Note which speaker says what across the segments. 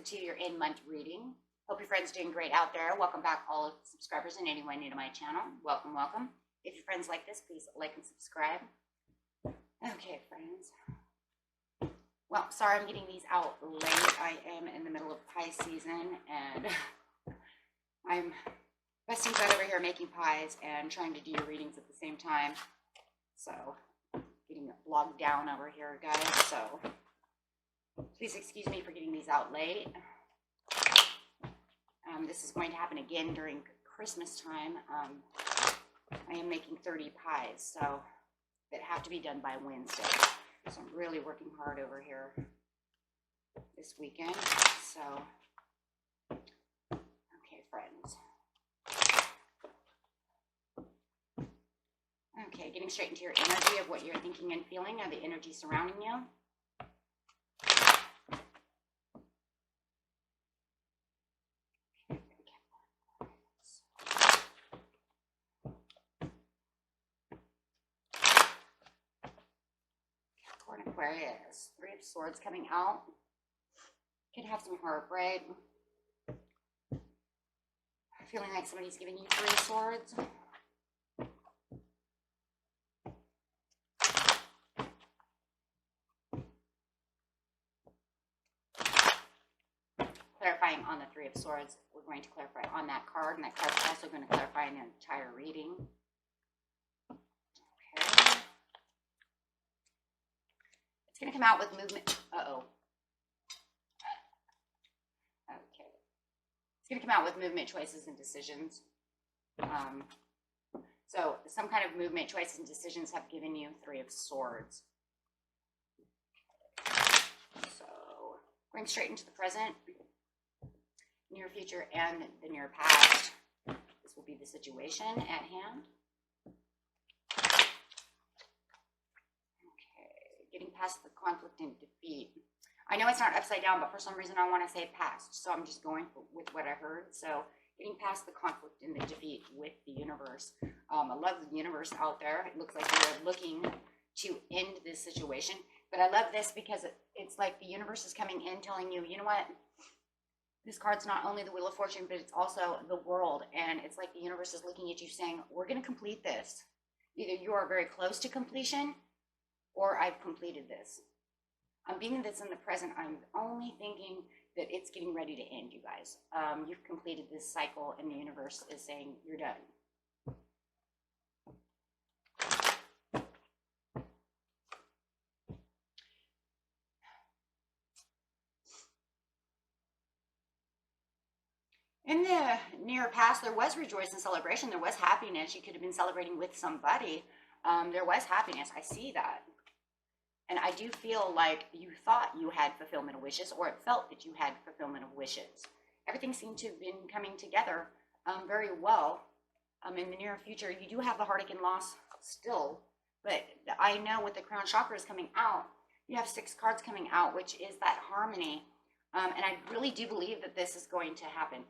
Speaker 1: to your in-month reading. Hope your friends are doing great out there. Welcome back, all subscribers and anyone new to my channel. Welcome, welcome. If your friends like this, please like and subscribe. Okay, friends. Well, sorry I'm getting these out late. I am in the middle of pie season, and I'm busting butt over here making pies and trying to do your readings at the same time. So, getting bogged down over here, guys. So, please excuse me for getting these out late. This is going to happen again during Christmas time. I am making 30 pies, so that have to be done by Wednesday. So I'm really working hard over here this weekend. So, okay, friends. Okay, getting straight into your energy of what you're thinking and feeling, of the energy surrounding you. Aquarius, Three of Swords coming out. Could have some heartbreak. Feeling like somebody's giving you Three of Swords. Clarifying on the Three of Swords, we're going to clarify on that card, and that card is also going to clarify an entire reading. Okay. It's going to come out with movement. Uh-oh. Okay. It's going to come out with movement, choices, and decisions. So some kind of movement, choices, and decisions have given you Three of Swords. So going straight into the present, near future, and the near past. This will be the situation at hand. Getting past the conflict and defeat. I know it's not upside down, but for some reason I want to say past, so I'm just going with what I heard. So getting past the conflict and the defeat with the universe. I love the universe out there. It looks like they're looking to end this situation, but I love this because it's like the universe is coming in telling you, you know what, this card's not only the Wheel of Fortune, but it's also the world, and it's like the universe is looking at you saying, we're going to complete this. Either you are very close to completion, or I've completed this. I'm being this in the present. I'm only thinking that it's getting ready to end, you guys. You've completed this cycle, and the universe is saying you're done. In the near past, there was rejoice and celebration. There was happiness. You could have been celebrating with somebody. There was happiness. I see that. And I do feel like you thought you had fulfillment of wishes, or it felt that you had fulfillment of wishes. Everything seemed to have been coming together very well. In the near future, you do have the heartache and loss still, but I know with the crown chakra is coming out, you have 6 cards coming out, which is that harmony. And I really do believe that this is going to happen.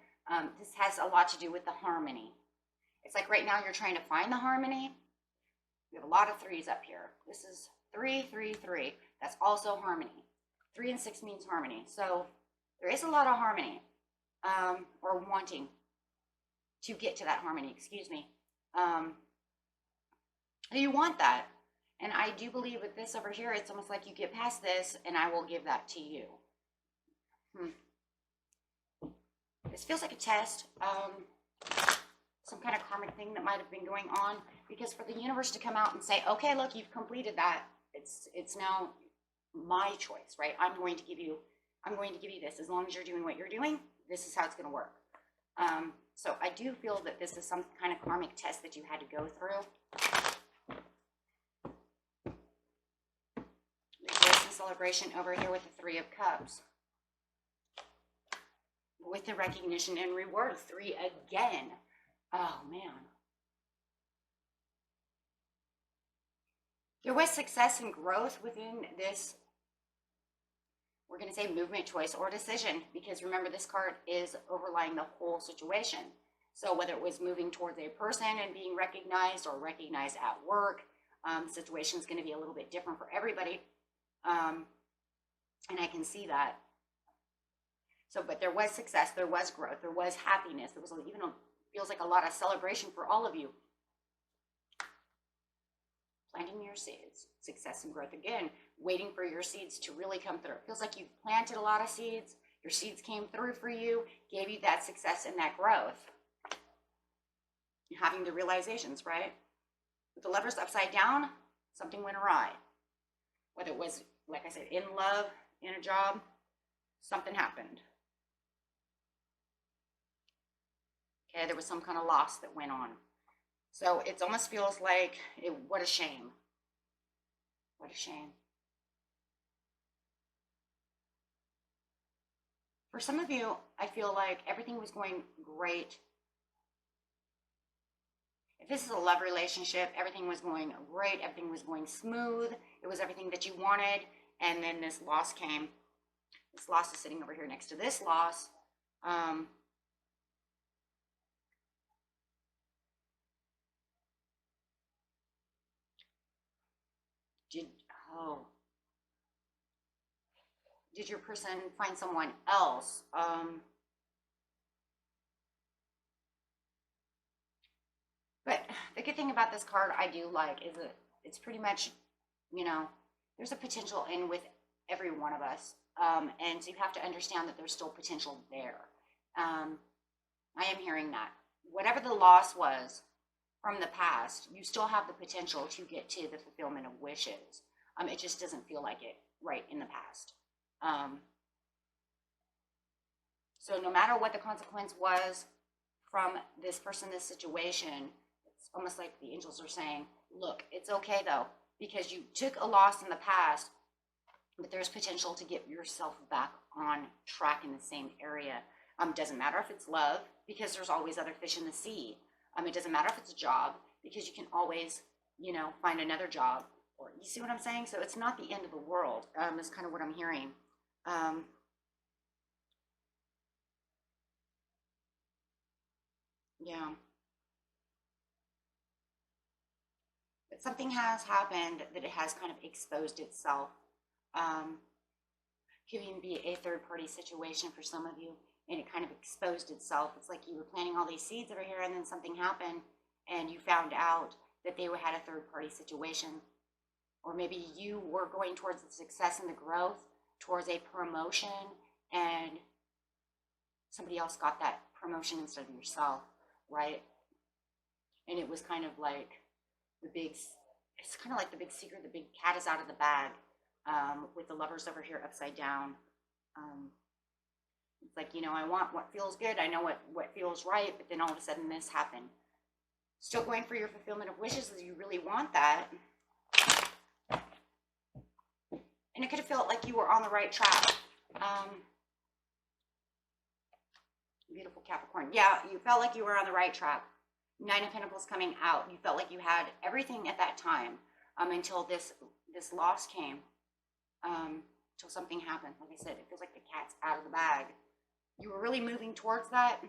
Speaker 1: This has a lot to do with the harmony. It's like right now you're trying to find the harmony. We have a lot of 3s up here. This is 3, 3, 3. That's also harmony. 3 and 6 means harmony. So there is a lot of harmony, or wanting to get to that harmony, excuse me. You want that. And I do believe with this over here, it's almost like you get past this and I will give that to you. This feels like a test. Some kind of karmic thing that might have been going on, because for the universe to come out and say, okay, look, you've completed that. It's now my choice, right? I'm going to give you this. As long as you're doing what you're doing, this is how it's going to work. So I do feel that this is some kind of karmic test that you had to go through. Rejoice and celebration over here with the 3 of Cups. With the recognition and reward, 3 again. Oh, man. There was success and growth within this, we're going to say movement, choice, or decision, because remember, this card is overlying the whole situation. So whether it was moving towards a person and being recognized, or recognized at work, the situation is going to be a little bit different for everybody. And I can see that. So, but there was success, there was growth, there was happiness, there was even feels like a lot of celebration for all of you. Planting your seeds, success and growth again, waiting for your seeds to really come through. It feels like you've planted a lot of seeds, your seeds came through for you, gave you that success and that growth. You're having the realizations, right? With the Lovers upside down, something went awry. Whether it was, like I said, in love, in a job, something happened. Okay, there was some kind of loss that went on. So it almost feels like, what a shame. What a shame. For some of you, I feel like everything was going great. If this is a love relationship, everything was going great, everything was going smooth, it was everything that you wanted, and then this loss came. This loss is sitting over here next to this loss. Did your person find someone else? But the good thing about this card I do like is that it's pretty much, there's a potential in with every one of us. And so you have to understand that there's still potential there. I am hearing that. Whatever the loss was from the past, you still have the potential to get to the fulfillment of wishes. It just doesn't feel like it right in the past. So no matter what the consequence was from this person, this situation, it's almost like the angels are saying, look, it's okay though, because you took a loss in the past, but there's potential to get yourself back on track in the same area. Doesn't matter if it's love, because there's always other fish in the sea. It doesn't matter if it's a job, because you can always, find another job. Or you see what I'm saying? So it's not the end of the world. Is kind of what I'm hearing. Yeah. But something has happened that it has kind of exposed itself. Could even be a third party situation for some of you, and it kind of exposed itself. It's like you were planting all these seeds over here, and then something happened, and you found out that they had a third party situation. Or maybe you were going towards the success and the growth, towards a promotion, and somebody else got that promotion instead of yourself, right? And it was kind of like it's kind of like the big secret, the big cat is out of the bag, with the Lovers over here upside down. It's like, I want what feels good, I know what feels right, but then all of a sudden this happened. Still going for your fulfillment of wishes, as you really want that. And it could have felt like you were on the right track. Beautiful Capricorn. Yeah, you felt like you were on the right track. 9 of Pentacles coming out. You felt like you had everything at that time, until this loss came, until something happened. Like I said, it feels like the cat's out of the bag. You were really moving towards that.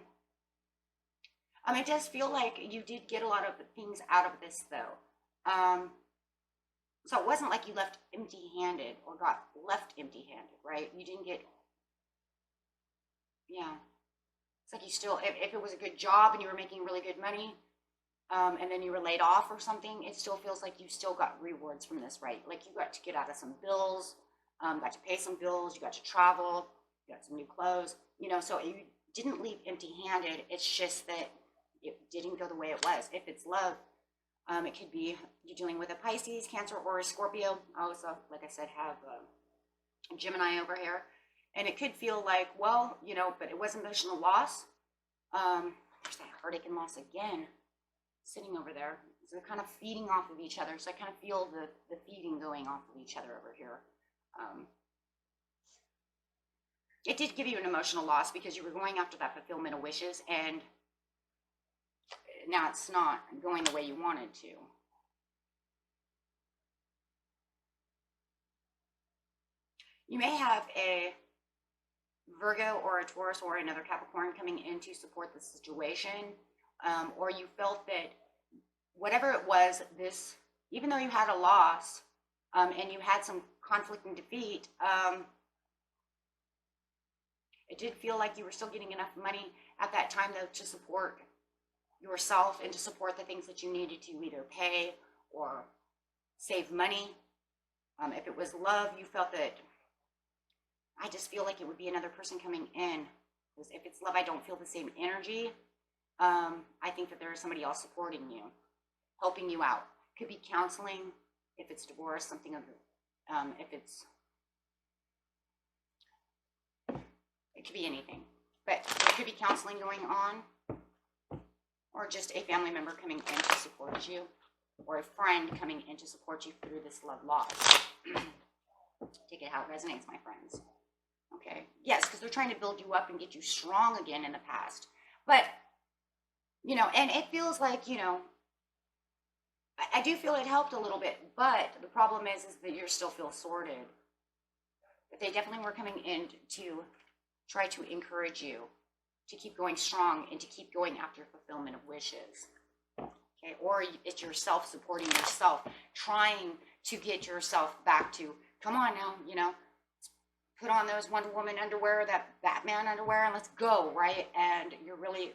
Speaker 1: It does feel like you did get a lot of things out of this, though. So it wasn't like you left empty-handed or got left empty-handed, right? You didn't get, yeah. It's like you still, if it was a good job and you were making really good money, and then you were laid off or something, it still feels like you still got rewards from this, right? Like you got to get out of some bills, got to pay some bills, you got to travel, you got some new clothes, so you didn't leave empty-handed. It's just that it didn't go the way it was. If it's love, it could be you're dealing with a Pisces, Cancer, or a Scorpio. I also, like I said, have a Gemini over here. And it could feel like, well, but it was emotional loss. There's that heartache and loss again sitting over there. So they're kind of feeding off of each other. So I kind of feel the feeding going off of each other over here. It did give you an emotional loss because you were going after that fulfillment of wishes, and now it's not going the way you wanted to. You may have a Virgo or a Taurus or another Capricorn coming in to support the situation, or you felt that whatever it was, even though you had a loss, and you had some conflict and defeat, It did feel like you were still getting enough money at that time, though, to support yourself and to support the things that you needed to either pay or save money. If it was love, you felt that, I just feel like it would be another person coming in. Because if it's love, I don't feel the same energy. I think that there is somebody else supporting you, helping you out. Could be counseling, if it's divorce, something of if it's, it could be anything. But there could be counseling going on, or just a family member coming in to support you, or a friend coming in to support you through this love loss. Take it how it resonates, my friends. Okay. Yes, because they're trying to build you up and get you strong again in the past. But, you know, and it feels like, you know, I do feel it helped a little bit, but the problem is that you still feel sorted. But they definitely were coming in to try to encourage you to keep going strong and to keep going after fulfillment of wishes. Okay, or it's yourself supporting yourself, trying to get yourself back to, come on now, you know, put on those Wonder Woman underwear, that Batman underwear, and let's go, right? And you're really,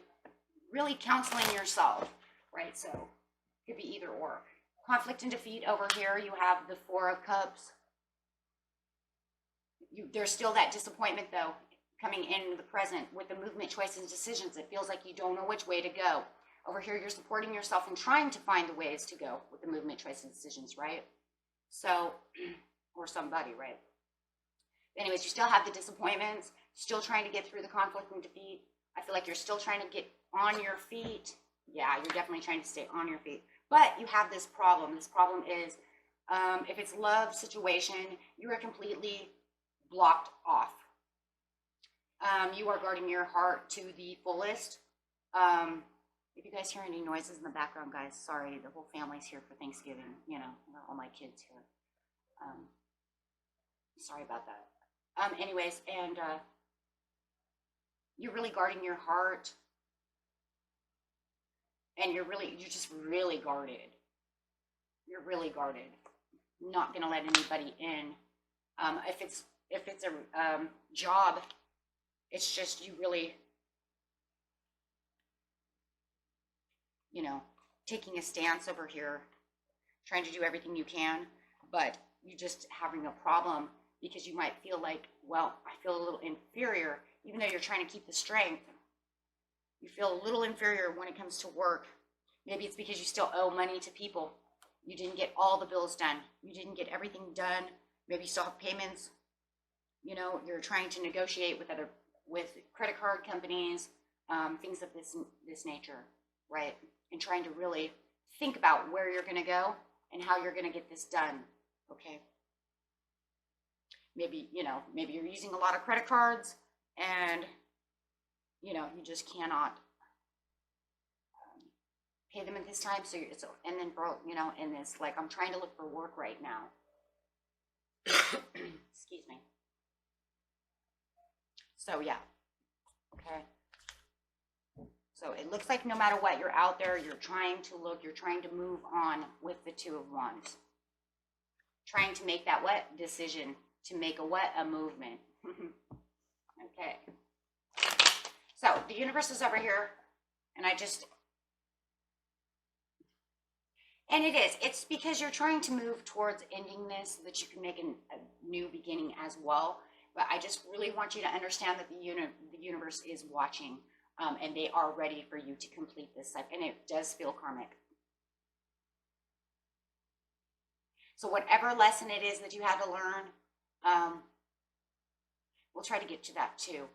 Speaker 1: really counseling yourself, right? So it could be either or. Conflict and defeat over here, you have the Four of Cups. There's still that disappointment, though, coming in the present with the movement, choices, and decisions. It feels like you don't know which way to go. Over here, you're supporting yourself and trying to find the ways to go with the movement, choices, and decisions, right? So, or somebody, right? Anyways, you still have the disappointments, still trying to get through the conflict and defeat. I feel like you're still trying to get on your feet. Yeah, you're definitely trying to stay on your feet. But you have this problem. This problem is, if it's love situation, you are completely blocked off. You are guarding your heart to the fullest. If you guys hear any noises in the background, guys, sorry, the whole family's here for Thanksgiving. You know, all my kids here. Sorry about that. Anyways, and you're really guarding your heart, and you're just really guarded. You're really guarded. Not gonna let anybody in. If it's a job, it's just you really, you know, taking a stance over here, trying to do everything you can, but you're just having a problem because you might feel like, well, I feel a little inferior, even though you're trying to keep the strength. You feel a little inferior when it comes to work. Maybe it's because you still owe money to people. You didn't get all the bills done. You didn't get everything done. Maybe you still have payments. You know, you're trying to negotiate with credit card companies, things of this nature, right? And trying to really think about where you're going to go and how you're going to get this done, okay? Maybe, you know, maybe you're using a lot of credit cards and, you know, you just cannot pay them at this time. So and then, you know, and it's like, I'm trying to look for work right now. Excuse me. So, yeah. Okay. So it looks like no matter what, you're out there, you're trying to look, you're trying to move on with the Two of Wands. Trying to make that what? Decision. To make a movement. Okay. So the universe is over here, and and it is. It's because you're trying to move towards ending this so that you can make a new beginning as well. But I just really want you to understand that the universe is watching, and they are ready for you to complete this cycle. And it does feel karmic. So whatever lesson it is that you had to learn, we'll try to get to that too,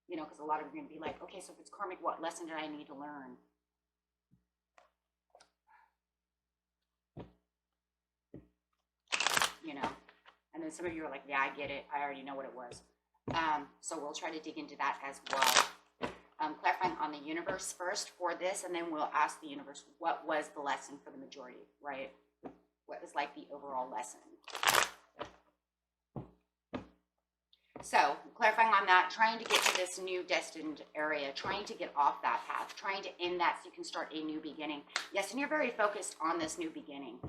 Speaker 1: you know, because a lot of you are going to be like, okay, so if it's karmic, what lesson did I need to learn? You know, and then some of you are like, yeah, I get it. I already know what it was. So we'll try to dig into that as well. Clarifying on the universe first for this, and then we'll ask the universe, what was the lesson for the majority, right? What was like the overall lesson? So, clarifying on that, trying to get to this new destined area, trying to get off that path, trying to end that so you can start a new beginning. Yes, and you're very focused on this new beginning.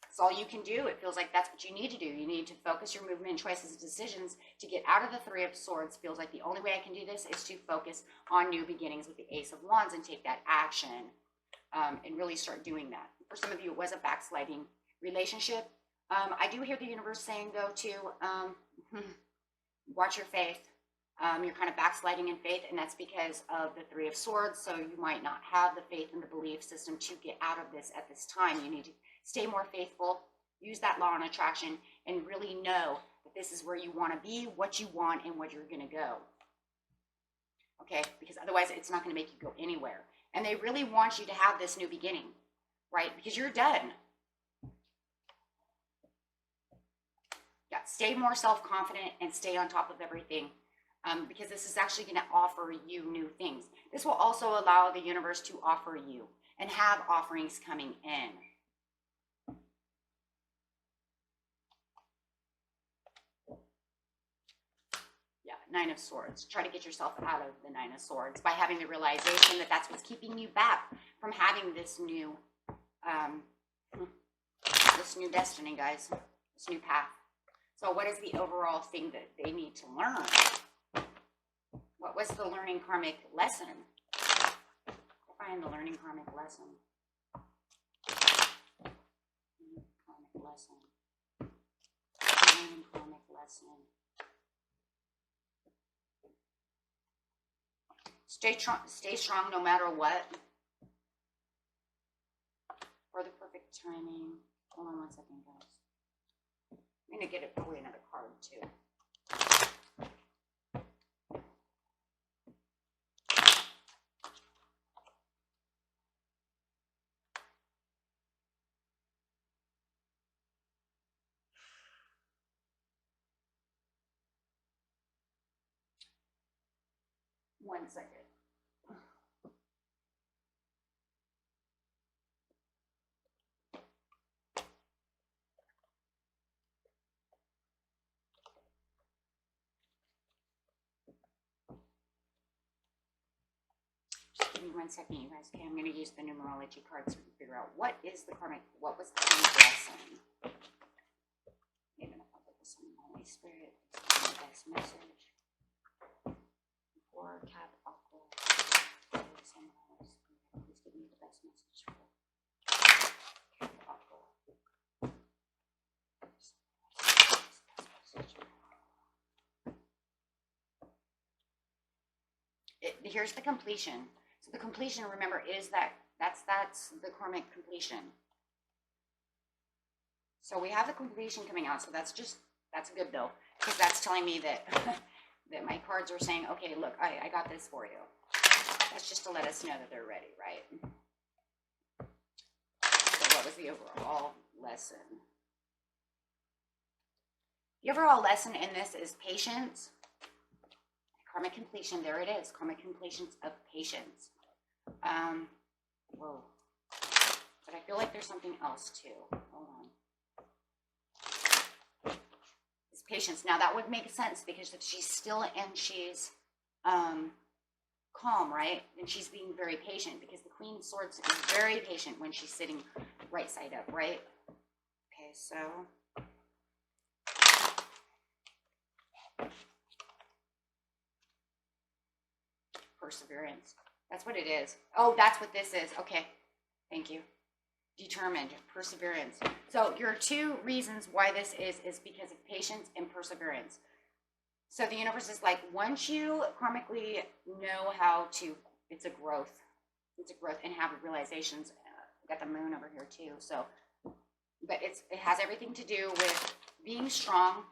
Speaker 1: It's all you can do. It feels like that's what you need to do. You need to focus your movement, choices, and decisions to get out of the Three of Swords. Feels like the only way I can do this is to focus on new beginnings with the Ace of Wands and take that action and really start doing that. For some of you, it was a backsliding relationship. I do hear the universe saying, though, too, watch your faith. You're kind of backsliding in faith, and that's because of the Three of Swords. So you might not have the faith and the belief system to get out of this at this time. You need to stay more faithful, use that law on attraction, and really know that this is where you want to be, what you want, and where you're going to go. Okay? Because otherwise, it's not going to make you go anywhere. And they really want you to have this new beginning, right? Because you're done. Yeah, stay more self-confident and stay on top of everything. Because this is actually going to offer you new things. This will also allow the universe to offer you and have offerings coming in. Yeah, Nine of Swords. Try to get yourself out of the Nine of Swords by having the realization that that's what's keeping you back from having this new destiny, guys. This new path. So what is the overall thing that they need to learn? What was the learning karmic lesson? Find the learning karmic lesson. Karmic lesson. Learning karmic lesson. Stay strong no matter what. For the perfect timing. Hold on 1 second, guys. I'm going to get probably another card, too. One second. Just give me 1 second, you guys. Okay, I'm going to use the numerology cards to figure out what was the karmic lesson. Even if I put this on the Holy Spirit, it's the best message. Or Cap Aqua. Please give me the best message for Cap Aqua. Here's the completion. So the completion, remember, is that's the karmic completion. So we have the completion coming out. So that's good though, because that's telling me that that my cards are saying, okay, look, I got this for you. That's just to let us know that they're ready, right? So what was the overall lesson? The overall lesson in this is patience. Karmic completion, there it is. Karmic completions of patience. Whoa. But I feel like there's something else too. Hold on. It's patience. Now that would make sense because if she's still and she's calm, right? And she's being very patient because the Queen of Swords is very patient when she's sitting right side up, right? Okay, so perseverance. That's what it is. Oh, that's what this is. Okay. Thank you. Determined. Perseverance. So your two reasons why this is because of patience and perseverance. So the universe is like, once you karmically know how to, it's a growth and have realizations. Got the moon over here too. So, but it has everything to do with being strong,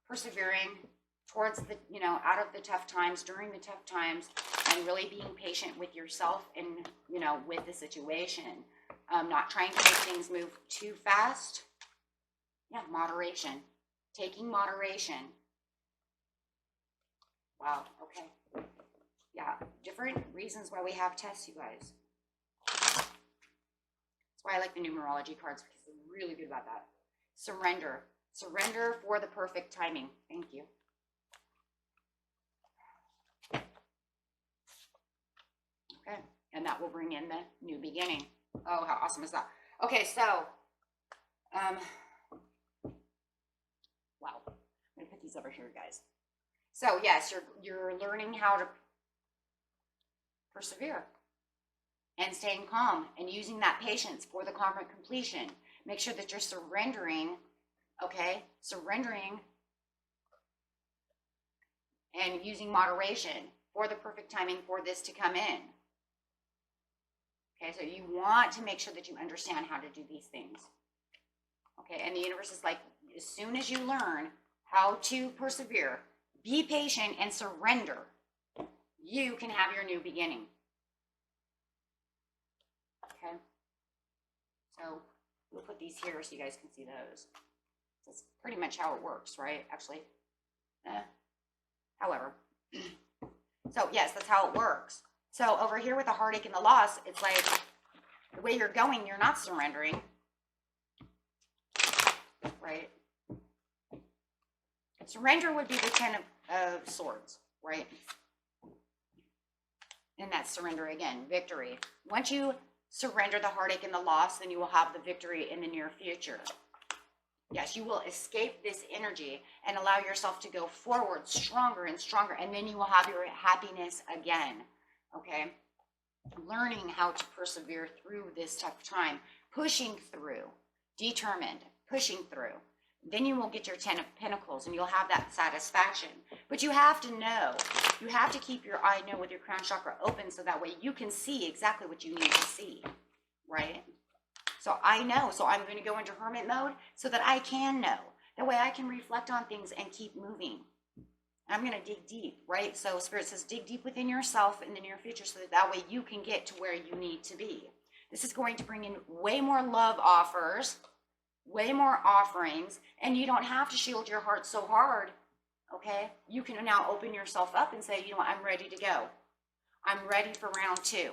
Speaker 1: persevering towards the, out of the tough times, during the tough times, and really being patient with yourself and, with the situation. Not trying to make things move too fast. Yeah, moderation. Taking moderation. Wow, okay. Yeah, different reasons why we have tests, you guys. That's why I like the numerology cards, because they're really good about that. Surrender. Surrender for the perfect timing. Thank you. Okay, and that will bring in the new beginning. Oh, how awesome is that? Okay, so Wow. I'm gonna put these over here, guys. So yes, you're learning how to persevere and staying calm and using that patience for the karma completion. Make sure that you're surrendering, okay? Surrendering and using moderation for the perfect timing for this to come in. Okay, so you want to make sure that you understand how to do these things. Okay, and the universe is like, as soon as you learn how to persevere, be patient, and surrender, you can have your new beginning. Okay, so we'll put these here so you guys can see those. That's pretty much how it works, right? Actually, however. So yes, that's how it works. So over here with the heartache and the loss, it's like the way you're going, you're not surrendering, right? Surrender would be the 10 of swords, right? And that's surrender again, victory. Once you surrender the heartache and the loss, then you will have the victory in the near future. Yes, you will escape this energy and allow yourself to go forward stronger and stronger, and then you will have your happiness again, okay? Learning how to persevere through this tough time, pushing through, determined, pushing through. Then you will get your 10 of Pentacles and you'll have that satisfaction. But you have to know, you have to keep your eye with your crown chakra open so that way you can see exactly what you need to see, right? So I know, so I'm going to go into hermit mode so that I can know. That way I can reflect on things and keep moving. I'm going to dig deep, right? So Spirit says dig deep within yourself in the near future so that way you can get to where you need to be. This is going to bring in way more love offers, way more offerings, and you don't have to shield your heart so hard, okay? You can now open yourself up and say, you know what, I'm ready to go. I'm ready for round 2.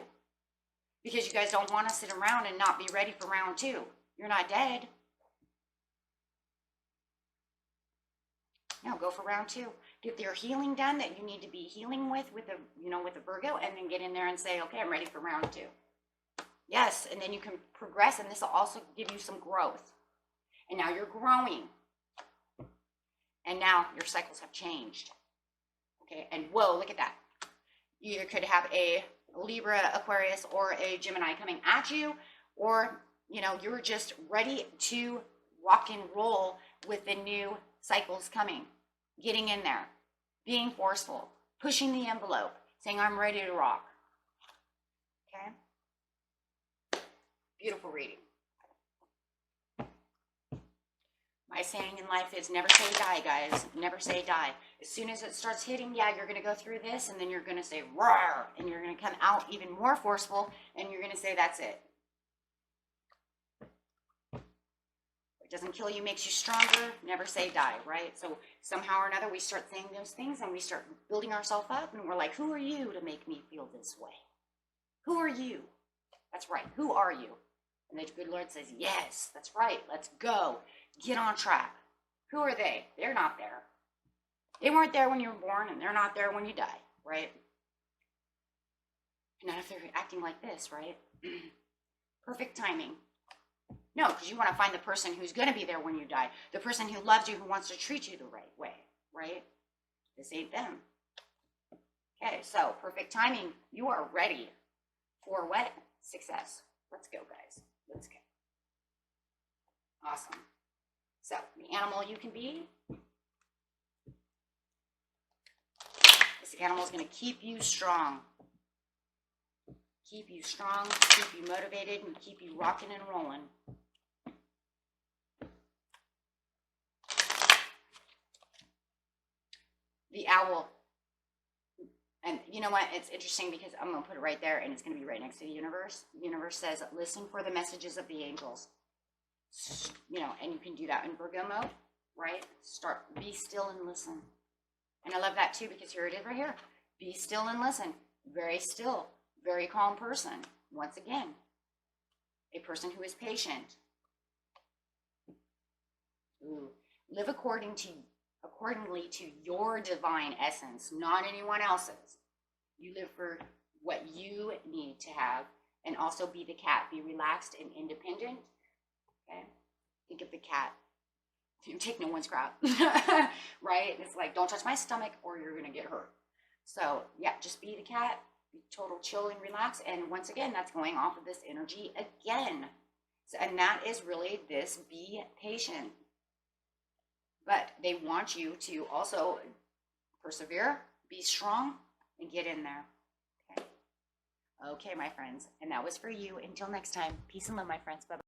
Speaker 1: Because you guys don't want to sit around and not be ready for round 2. You're not dead. Now go for round 2. Get your healing done that you need to be healing with a Virgo, and then get in there and say, okay, I'm ready for round 2. Yes, and then you can progress, and this will also give you some growth. And now you're growing. And now your cycles have changed. Okay, and whoa, look at that. You either could have a Libra, Aquarius, or a Gemini coming at you, or, you're just ready to rock and roll with the new cycles coming. Getting in there, being forceful, pushing the envelope, saying, I'm ready to rock. Okay? Beautiful reading. My saying in life is never say die, guys. Never say die. As soon as it starts hitting, yeah, you're going to go through this, and then you're going to say, roar, and you're going to come out even more forceful, and you're going to say, that's it. It doesn't kill you, makes you stronger. Never say die, right? So somehow or another, we start saying those things, and we start building ourselves up, and we're like, who are you to make me feel this way? Who are you? That's right. Who are you? And the good Lord says, yes, that's right. Let's go. Get on track. Who are they? They're not there. They weren't there when you were born, and they're not there when you die, right? Not if they're acting like this, right? Perfect timing. No, because you want to find the person who's going to be there when you die. The person who loves you, who wants to treat you the right way, right? This ain't them. Okay, so perfect timing. You are ready for what? Success. Let's go, guys. Let's go. Awesome. So, the animal you can be. This animal is going to keep you strong. Keep you strong, keep you motivated, and keep you rocking and rolling. The owl. And you know what? It's interesting because I'm going to put it right there, and it's going to be right next to the universe. The universe says, listen for the messages of the angels. And you can do that in Virgo mode, right? Be still and listen. And I love that too, because here it is right here. Be still and listen. Very still, very calm person. Once again, a person who is patient. Ooh. Live accordingly to your divine essence, not anyone else's. You live for what you need to have, and also be the cat. Be relaxed and independent. Okay. Think of the cat. You take no one's crap, right? It's like, don't touch my stomach or you're going to get hurt. So yeah, just be the cat, be total chill and relax. And once again, that's going off of this energy again. So, and that is really this, be patient. But they want you to also persevere, be strong, and get in there. Okay, my friends. And that was for you. Until next time, peace and love, my friends. Bye-bye.